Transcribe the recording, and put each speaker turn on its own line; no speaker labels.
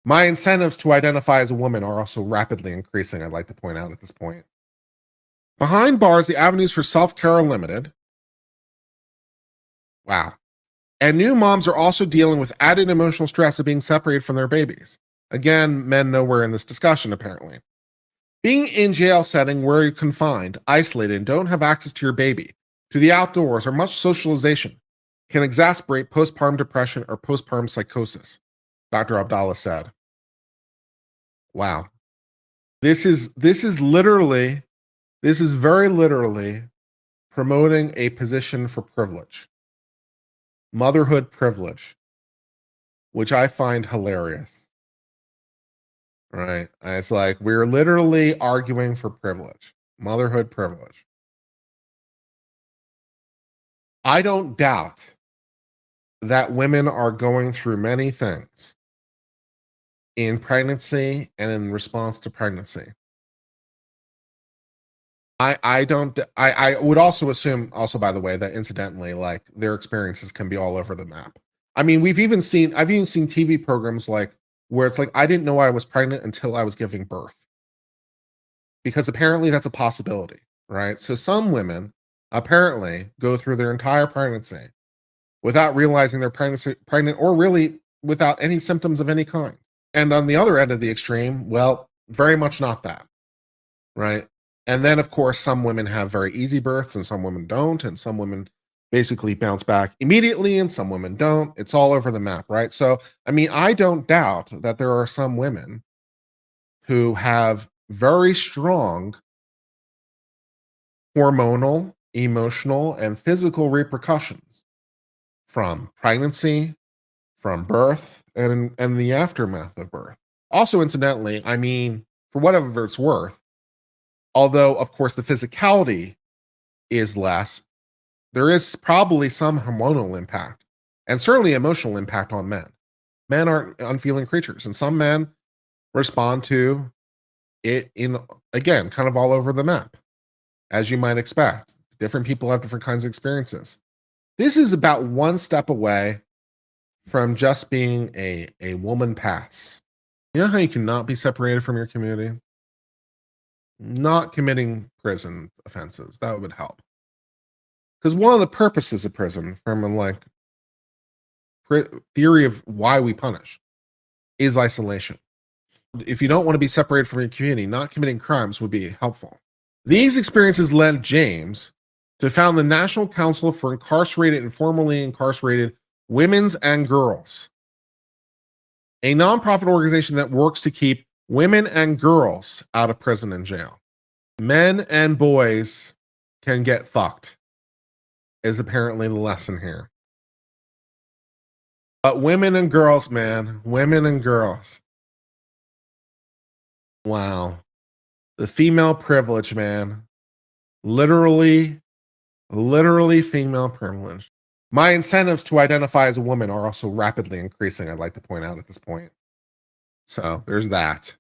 My incentives to identify as a woman are also rapidly increasing, I'd like to point out at this point. Behind bars, the avenues for self-care are limited. Wow. And new moms are also dealing with added emotional stress of being separated from their babies. Again, men nowhere in this discussion, apparently. Being in jail setting where you're confined, isolated, and don't have access to your baby, to the outdoors, or much socialization can exacerbate postpartum depression or postpartum psychosis, Dr. Abdallah said. Wow. This is very literally promoting a position for privilege. Motherhood privilege, which I find hilarious. Right? It's like we're literally arguing for privilege, motherhood privilege. I don't doubt that women are going through many things in pregnancy and in response to pregnancy. I would also assume, also by the way, that incidentally, like their experiences can be all over the map. I mean, I've even seen TV programs like where it's like, I didn't know I was pregnant until I was giving birth. Because apparently that's a possibility, right? So some women apparently go through their entire pregnancy without realizing they're pregnant or really without any symptoms of any kind. And on the other end of the extreme, well, very much not that, right? And then, of course, some women have very easy births and some women don't. And some women basically bounce back immediately and some women don't. It's all over the map, right? So, I mean, I don't doubt that there are some women who have very strong hormonal, emotional, and physical repercussions from pregnancy, from birth, and the aftermath of birth. Also, incidentally, I mean, for whatever it's worth, although, of course, the physicality is less, there is probably some hormonal impact and certainly emotional impact on men. Men aren't unfeeling creatures, and some men respond to it in, again, kind of all over the map, as you might expect. Different people have different kinds of experiences. This is about one step away from just being a woman pass. You know how you cannot be separated from your community? Not committing prison offenses. That would help. Because one of the purposes of prison, from a like theory of why we punish, is isolation. If you don't want to be separated from your community, not committing crimes would be helpful. These experiences led James to found the National Council for Incarcerated and Formerly Incarcerated Women's and Girls, a nonprofit organization that works to keep women and girls out of prison and jail. Men and boys can get fucked, is apparently the lesson here. But women and girls, man, women and girls. Wow. The female privilege, man. Literally female privilege. My incentives to identify as a woman are also rapidly increasing, I'd like to point out at this point. So there's that.